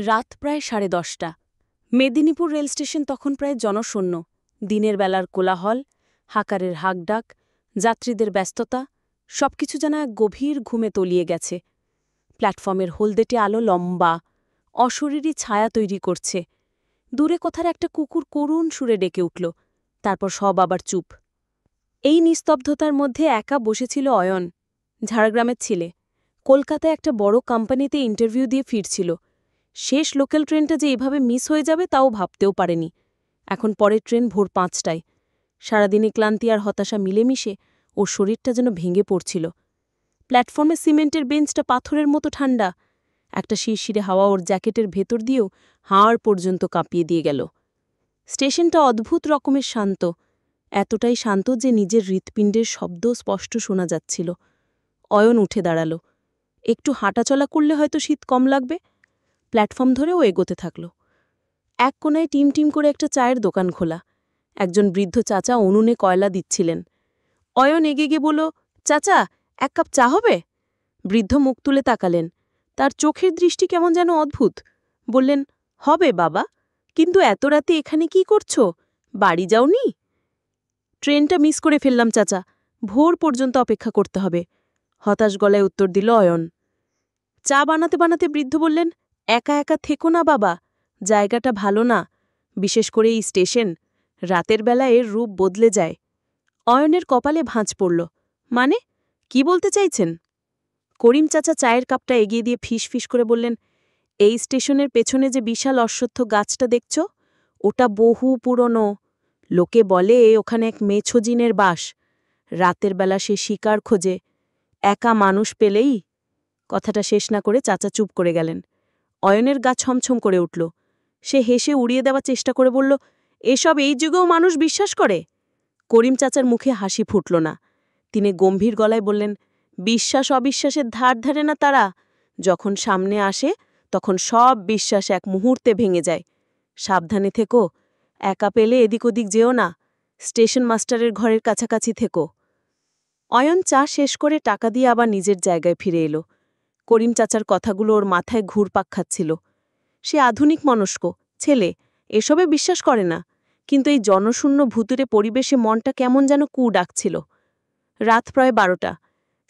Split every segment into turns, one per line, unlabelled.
রাত প্রায় 10:30। Medinipur rail station তখন প্রায় জনশূন্য। দিনের বেলার কোলাহল, হাকারের হাঁকডাক, যাত্রীদের ব্যস্ততা সবকিছু যেন এক গভীর ঘুমে তলিয়ে গেছে। প্ল্যাটফর্মের হলদেটে আলো লম্বা, অশরীরী ছায়া তৈরি করছে। দূরে কোথার একটা কুকুর করুণ সুরে ডেকে উঠল, তারপর সব আবার চুপ। এই নিস্তব্ধতার মধ্যে একা বসেছিল অয়ন। ঝাড়গ্রামের ছেলে, কলকাতায় একটা বড় কোম্পানিতে ইন্টারভিউ দিয়ে ফিরছিল। শেষ লোকাল ট্রেনটা যে এভাবে মিস হয়ে যাবে তাও ভাবতেও পারেনি। এখন পরের ট্রেন ভোর 5টায়। সারাদিনে ক্লান্তি আর হতাশা মিলেমিশে ওর শরীরটা যেন ভেঙে পড়ছিল। প্ল্যাটফর্মে সিমেন্টের বেঞ্চটা পাথরের মতো ঠান্ডা। একটা শিরশিরে হাওয়া ওর জ্যাকেটের ভেতর দিয়েও হাড় পর্যন্ত কাঁপিয়ে দিয়ে গেল। স্টেশনটা অদ্ভুত রকমের শান্ত, এতটাই শান্ত যে নিজের হৃৎপিণ্ডের শব্দ স্পষ্ট শোনা যাচ্ছিল। অয়ন উঠে দাঁড়াল। একটু হাঁটাচলা করলে হয়তো শীত কম লাগবে। প্ল্যাটফর্ম ধরে ও এগোতে থাকল। এক কোনায় টিম টিম করে একটা চায়ের দোকান খোলা। একজন বৃদ্ধ চাচা উনুনে কয়লা দিচ্ছিলেন। অয়ন এগে গিয়ে বলল, চাচা, এক কাপ চা হবে? বৃদ্ধ মুখ তুলে তাকালেন। তার চোখের দৃষ্টি কেমন যেন অদ্ভুত। বললেন, হবে বাবা, কিন্তু এত রাতে এখানে কি করছো? বাড়ি যাওনি? ট্রেনটা মিস করে ফেললাম চাচা, ভোর পর্যন্ত অপেক্ষা করতে হবে। হতাশ গলায় উত্তর দিল অয়ন। চা বানাতে বানাতে বৃদ্ধ বললেন, একা একা থেকো না বাবা, জায়গাটা ভালো না, বিশেষ করে এই স্টেশন। রাতের বেলা এর রূপ বদলে যায়। অয়নের কপালে ভাঁজ পড়ল। মানে, কি বলতে চাইছেন? করিম চাচা চায়ের কাপটা এগিয়ে দিয়ে ফিস ফিস করে বললেন, এই স্টেশনের পেছনে যে বিশাল অশ্বত্থ গাছটা দেখছ, ওটা বহু পুরনো। লোকে বলে ওখানে এক মেছোজিনের বাস। রাতের বেলা সে শিকার খোঁজে, একা মানুষ পেলেই। কথাটা শেষ না করে চাচা চুপ করে গেলেন। অয়নের গা ছমছম করে উঠল। সে হেসে উড়িয়ে দেওয়ার চেষ্টা করে বলল, এসব এই যুগেও মানুষ বিশ্বাস করে? করিম চাচার মুখে হাসি ফুটল না। তিনি গম্ভীর গলায় বললেন, বিশ্বাস অবিশ্বাসের ধার ধারে না তারা। যখন সামনে আসে তখন সব বিশ্বাস এক মুহূর্তে ভেঙে যায়। সাবধানে থেকো, একা পেলে এদিক ওদিক যেও না, স্টেশন মাস্টারের ঘরের কাছাকাছি থেকো। অয়ন চা শেষ করে টাকা দিয়ে আবার নিজের জায়গায় ফিরে এলো। করিম চাচার কথাগুলো ওর মাথায় ঘুরপাক খাচ্ছিল। সে আধুনিক মনস্ক ছেলে, এসবে বিশ্বাস করে না, কিন্তু এই জনশূন্য ভুতুরে পরিবেশে মনটা কেমন যেন কু ডাকছিল। রাত প্রায় 12টা।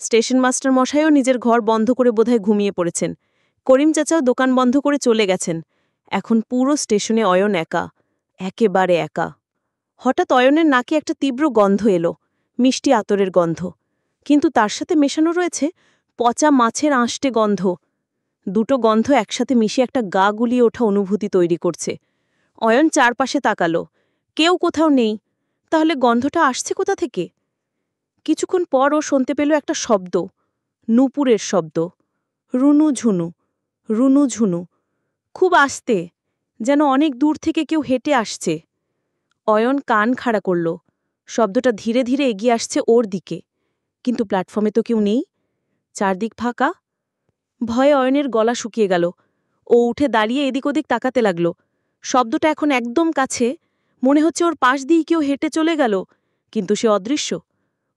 স্টেশন মাস্টার মশাইও নিজের ঘর বন্ধ করে বোধহয় ঘুমিয়ে পড়েছেন। করিম চাচাও দোকান বন্ধ করে চলে গেছেন। এখন পুরো স্টেশনে অয়ন একা, একেবারে একা। হঠাৎ অয়নের নাকে একটা তীব্র গন্ধ এলো, মিষ্টি আতরের গন্ধ। কিন্তু তার সাথে মেশানো রয়েছে পচা মাছের আঁশটে গন্ধ। দুটো গন্ধ একসাথে মিশে একটা গা গুলিয়ে ওঠা অনুভূতি তৈরি করছে। অয়ন চারপাশে তাকালো, কেউ কোথাও নেই। তাহলে গন্ধটা আসছে কোথা থেকে? কিছুক্ষণ পর ও শুনতে পেল একটা শব্দ, নূপুরের শব্দ। রুনু ঝুনু, রুনু ঝুনু, খুব আস্তে, যেন অনেক দূর থেকে কেউ হেঁটে আসছে। অয়ন কান খাড়া করল। শব্দটা ধীরে ধীরে এগিয়ে আসছে ওর দিকে। কিন্তু প্ল্যাটফর্মে তো কেউ নেই, চারদিক ফাঁকা। ভয়ে অয়নের গলা শুকিয়ে গেল। ও উঠে দাঁড়িয়ে এদিক ওদিক তাকাতে লাগল। শব্দটা এখন একদম কাছে, মনে হচ্ছে ওর পাশ দিয়ে কেউ হেঁটে চলে গেল, কিন্তু সে অদৃশ্য।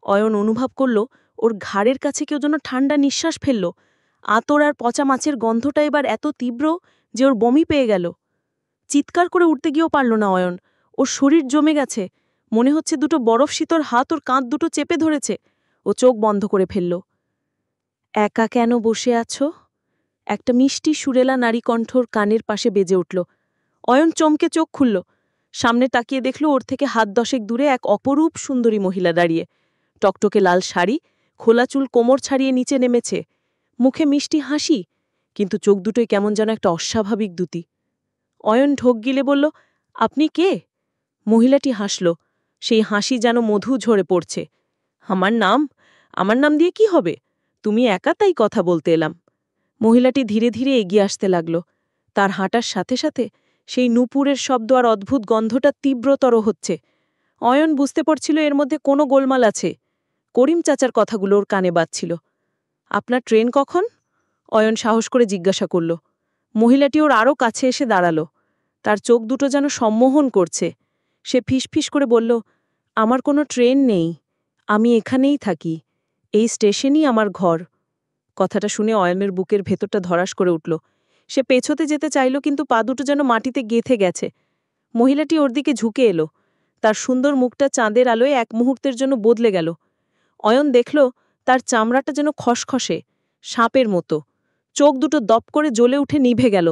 অয়ন অনুভব করল ওর ঘাড়ের কাছে কেউ যেন ঠান্ডা নিঃশ্বাস ফেলল। আতর আর পচা মাছের গন্ধটা এবার এত তীব্র যে ওর বমি পেয়ে গেল। চিৎকার করে উঠতে গিয়েও পারল না অয়ন। ওর শরীর জমে গেছে, মনে হচ্ছে দুটো বরফ শীতর হাত ওর কাঁধ দুটো চেপে ধরেছে। ও চোখ বন্ধ করে ফেলল। একা কেন বসে আছো? একটা মিষ্টি সুরেলা নারী কণ্ঠর কানের পাশে বেজে উঠল। অয়ন চমকে চোখ খুলল। সামনে তাকিয়ে দেখল ওর থেকে হাত 10 দূরে এক অপরূপ সুন্দরী মহিলা দাঁড়িয়ে। টকটকে লাল শাড়ি, খোলা চুল কোমর ছাড়িয়ে নিচে নেমেছে। মুখে মিষ্টি হাসি, কিন্তু চোখ দুটোই কেমন যেন একটা অস্বাভাবিক দ্যুতি। অয়ন ঢোক গিলে বলল, আপনি কে? মহিলাটি হাসল, সেই হাসি যেন মধু ঝরে পড়ছে। আমার নাম দিয়ে কি হবে? তুমি একা, তাই কথা বলতে এলাম। মহিলাটি ধীরে ধীরে এগিয়ে আসতে লাগল। তার হাঁটার সাথে সাথে সেই নূপুরের শব্দ আর অদ্ভুত গন্ধটা তীব্রতর হচ্ছে। অয়ন বুঝতে পারছিল এর মধ্যে কোনো গোলমাল আছে। করিম চাচার কথাগুলো ওর কানে বাজছিল। আপনার ট্রেন কখন? অয়ন সাহস করে জিজ্ঞাসা করল। মহিলাটি ওর আরও কাছে এসে দাঁড়াল। তার চোখ দুটো যেন সম্মোহন করছে। সে ফিসফিস করে বলল, আমার কোনো ট্রেন নেই, আমি এখানেই থাকি, এই স্টেশনই আমার ঘর। কথাটা শুনে অয়নের বুকের ভেতরটা ধরাস করে উঠল। সে পেছোতে যেতে চাইল, কিন্তু পা দুটো যেন মাটিতে গেঁথে গেছে। মহিলাটি ওর দিকে ঝুঁকে এলো। তার সুন্দর মুখটা চাঁদের আলোয় এক মুহূর্তের জন্য বদলে গেল। অয়ন দেখল তার চামড়াটা যেন খসখসে, সাপের মতো। চোখ দুটো দপ করে জ্বলে উঠে নিভে গেল।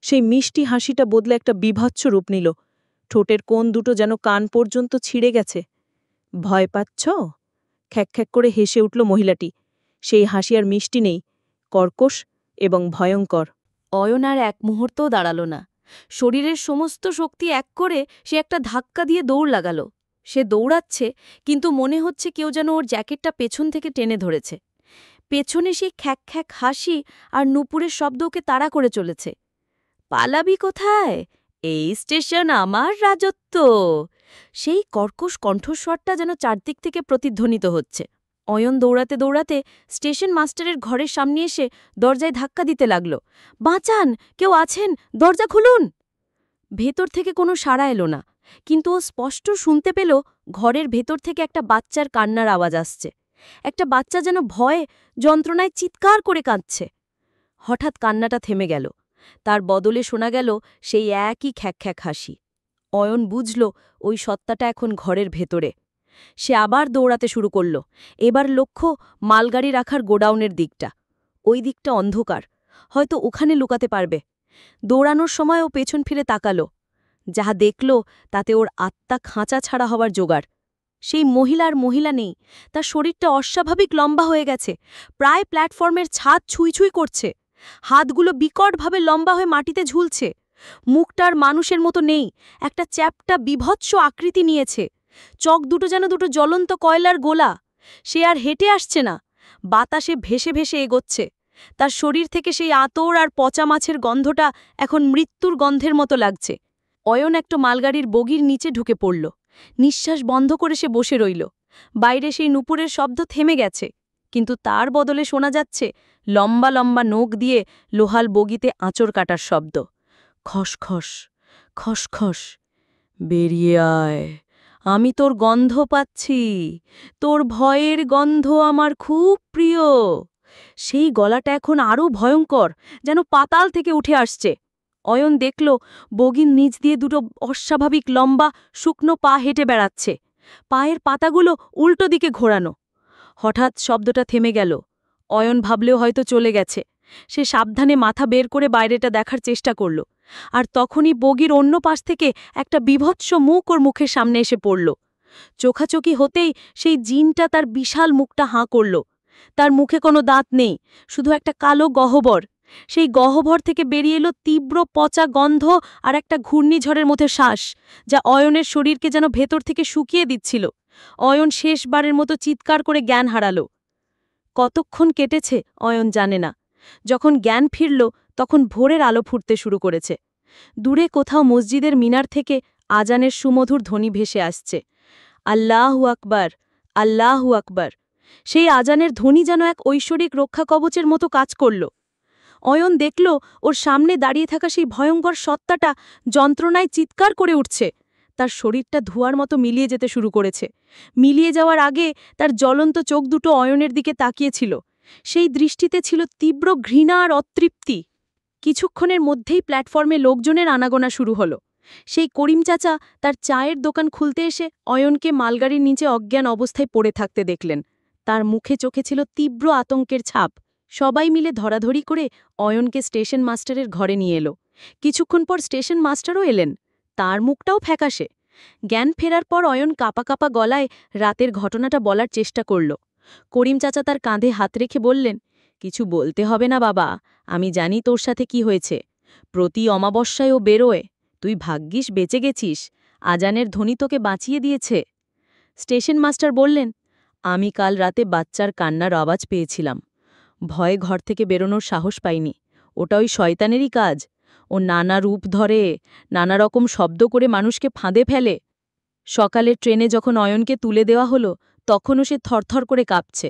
সেই মিষ্টি হাসিটা বদলে একটা বীভৎস রূপ নিল। ঠোঁটের কোণ দুটো যেন কান পর্যন্ত ছিঁড়ে গেছে। ভয় পাচ্ছ? খ্যাক খ্যাক করে হেসে উঠল মহিলাটি। সেই হাসি আর মিষ্টি নেই, কর্কশ এবং ভয়ঙ্কর।
অয়ন আর এক মুহূর্তও দাঁড়াল না। শরীরের সমস্ত শক্তি এক করে সে একটা ধাক্কা দিয়ে দৌড় লাগাল। সে দৌড়াচ্ছে, কিন্তু মনে হচ্ছে কেউ যেন ওর জ্যাকেটটা পেছন থেকে টেনে ধরেছে। পেছনে সেই খ্যাক খ্যাক হাসি আর নুপুরের শব্দ ওকে তাড়া করে চলেছে। পালাবি কোথায়? এই স্টেশন আমার রাজত্ব। সেই কর্কশ কণ্ঠস্বরটা যেন চারদিক থেকে প্রতিধ্বনিত হচ্ছে। অয়ন দৌড়াতে দৌড়াতে স্টেশন মাস্টারের ঘরের সামনে এসে দরজায় ধাক্কা দিতে লাগল। বাঁচান, কেউ আছেন, দরজা খুলুন। ভেতর থেকে কোনো সাড়া এলো না, কিন্তু ও স্পষ্ট শুনতে পেল ঘরের ভেতর থেকে একটা বাচ্চার কান্নার আওয়াজ আসছে। একটা বাচ্চা যেন ভয়ে, যন্ত্রণায় চিৎকার করে কাঁদছে। হঠাৎ কান্নাটা থেমে গেল। তার বদলে শোনা গেল সেই একই খ্যাক খ্যাক হাসি। অয়ন বুঝল ওই সত্তাটা এখন ঘরের ভেতরে। সে আবার দৌড়াতে শুরু করল। এবার লক্ষ্য মালগাড়ি রাখার গোডাউনের দিকটা। ওই দিকটা অন্ধকার, হয়তো ওখানে লুকাতে পারবে। দৌড়ানোর সময় ও পেছন ফিরে তাকাল। যাহা দেখল তাতে ওর আত্মা খাঁচা ছাড়া হওয়ার জোগাড়। সেই মহিলা নেই, তার শরীরটা অস্বাভাবিক লম্বা হয়ে গেছে, প্রায় প্ল্যাটফর্মের ছাদ ছুঁই ছুঁই করছে। হাতগুলো বিকটভাবে লম্বা হয়ে মাটিতে ঝুলছে। মুখটার মানুষের মতো নেই, একটা চ্যাপ্টা বিভৎস আকৃতি নিয়েছে। চোখ দুটো যেন দুটো জ্বলন্ত কয়লার গোলা। সে আর হেঁটে আসছে না, বাতাসে ভেসে ভেসে এগোচ্ছে। তার শরীর থেকে সেই আতর আর পচা মাছের গন্ধটা এখন মৃত্যুর গন্ধের মতো লাগছে। অয়ন একটা মালগাড়ির বগির নিচে ঢুকে পড়ল। নিঃশ্বাস বন্ধ করে সে বসে রইল। বাইরে সেই নুপুরের শব্দ থেমে গেছে, কিন্তু তার বদলে শোনা যাচ্ছে লম্বা লম্বা নখ দিয়ে লোহাল বগিতে আঁচড় কাটার শব্দ। খসখস, খসখস। বেরিয়ে আয়, আমি তোর গন্ধ পাচ্ছি, তোর ভয়ের গন্ধ আমার খুব প্রিয়। সেই গলাটা এখন আরও ভয়ঙ্কর, যেন পাতাল থেকে উঠে আসছে। অয়ন দেখল বগির নিচ দিয়ে দুটো অস্বাভাবিক লম্বা শুকনো পা হেঁটে বেড়াচ্ছে। পায়ের পাতাগুলো উল্টো দিকে ঘোরানো। হঠাৎ শব্দটা থেমে গেল। অয়ন ভাবলেও হয়তো চলে গেছে। সে সাবধানে মাথা বের করে বাইরেটা দেখার চেষ্টা করল। আর তখনই বগির অন্য পাশ থেকে একটা বিভৎস মুখ ওর মুখের সামনে এসে পড়ল। চোখাচোখি হতেই সেই জিনটা তার বিশাল মুখটা হাঁ করল। তার মুখে কোনো দাঁত নেই, শুধু একটা কালো গহ্বর। সেই গহ্বর থেকে বেরিয়ে এলো তীব্র পচা গন্ধ আর একটা ঘূর্ণিঝড়ের মধ্যে শ্বাস, যা অয়নের শরীরকে যেন ভেতর থেকে শুকিয়ে দিচ্ছিল। অয়ন শেষবারের মতো চিৎকার করে জ্ঞান হারাল। কতক্ষণ কেটেছে অয়ন জানে না। যখন জ্ঞান ফিরল তখন ভোরের আলো ফুটতে শুরু করেছে। দূরে কোথাও মসজিদের মিনার থেকে আজানের সুমধুর ধ্বনি ভেসে আসছে, আল্লাহু আকবার, আল্লাহু আকবার। সেই আজানের ধ্বনি যেন এক ঐশ্বরিক রক্ষা কবচের মতো কাজ করল। অয়ন দেখল ওর সামনে দাঁড়িয়ে থাকা সেই ভয়ঙ্কর সত্তাটা যন্ত্রণায় চিৎকার করে উঠছে। তার শরীরটা ধোঁয়ার মতো মিলিয়ে যেতে শুরু করেছে। মিলিয়ে যাওয়ার আগে তার জ্বলন্ত চোখ দুটো অয়নের দিকে তাকিয়েছিল। সেই দৃষ্টিতে ছিল তীব্র ঘৃণা আর অতৃপ্তি। কিছুক্ষণের মধ্যেই প্ল্যাটফর্মে লোকজনের আনাগোনা শুরু হলো। সেই করিম চাচা তার চায়ের দোকান খুলতে এসে অয়নকে মালগাড়ির নিচে অজ্ঞান অবস্থায় পড়ে থাকতে দেখলেন। তার মুখে চোখে ছিল তীব্র আতঙ্কের ছাপ। সবাই মিলে ধরাধরি করে অয়নকে স্টেশন মাস্টারের ঘরে নিয়ে এলো। কিছুক্ষণ পর স্টেশন মাস্টারও এলেন। তার মুখটাও ফ্যাকাশে। জ্ঞান ফেরার পর অয়ন কাঁপা কাঁপা গলায় রাতের ঘটনাটা বলার চেষ্টা করল। করিম চাচা তার কাঁধে হাত রেখে বললেন, কিছু বলতে হবে না বাবা, আমি জানি তোর সাথে কি হয়েছে। প্রতি অমাবস্যায় ও বেরোয়। তুই ভাগ্যিস বেঁচে গেছিস, আজানের ধ্বনি তোকে বাঁচিয়ে দিয়েছে। স্টেশন মাস্টার বললেন, আমি কাল রাতে বাচ্চার কান্নার আওয়াজ পেয়েছিলাম। ভয়ে ঘর থেকে বেরোনোর সাহস পাইনি। ওটা ওই শয়তানেরই কাজ। ও নানা রূপ ধরে, নানা রকম শব্দ করে মানুষকে ফাঁদে ফেলে। সকালের ট্রেনে যখন অয়নকে তুলে দেওয়া হলো তখনও সে থরথর করে কাঁপছে।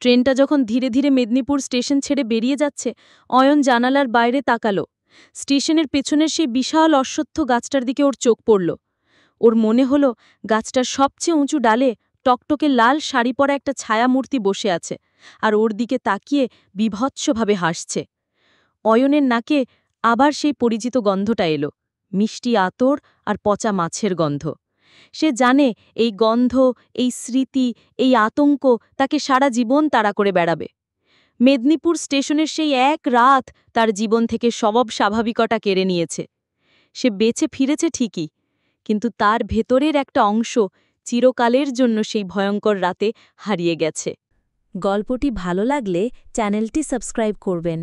ট্রেনটা যখন ধীরে ধীরে মেদিনীপুর স্টেশন ছেড়ে বেরিয়ে যাচ্ছে, অয়ন জানালার বাইরে তাকালো। স্টেশনের পেছনের সেই বিশাল অশ্বত্থ গাছটার দিকে ওর চোখ পড়ল। ওর মনে হলো গাছটার সবচেয়ে উঁচু ডালে টকটকে লাল শাড়ি পরা একটা ছায়ামূর্তি বসে আছে, আর ওর দিকে তাকিয়ে বিভৎসভাবে হাসছে। অয়নের নাকে আবার সেই পরিচিত গন্ধটা এলো, মিষ্টি আতর আর পচা মাছের গন্ধ। সে জানে এই গন্ধ, এই স্মৃতি, এই আতঙ্ক তাকে সারা জীবন তাড়া করে বেড়াবে। মেদিনীপুর স্টেশনের সেই এক রাত তার জীবন থেকে সব স্বাভাবিকতা কেড়ে নিয়েছে। সে বেঁচে ফিরেছে ঠিকই, কিন্তু তার ভেতরের একটা অংশ চিরকালের জন্য সেই ভয়ঙ্কর রাতে হারিয়ে গেছে।
গল্পটি ভালো লাগলে চ্যানেলটি সাবস্ক্রাইব করবেন।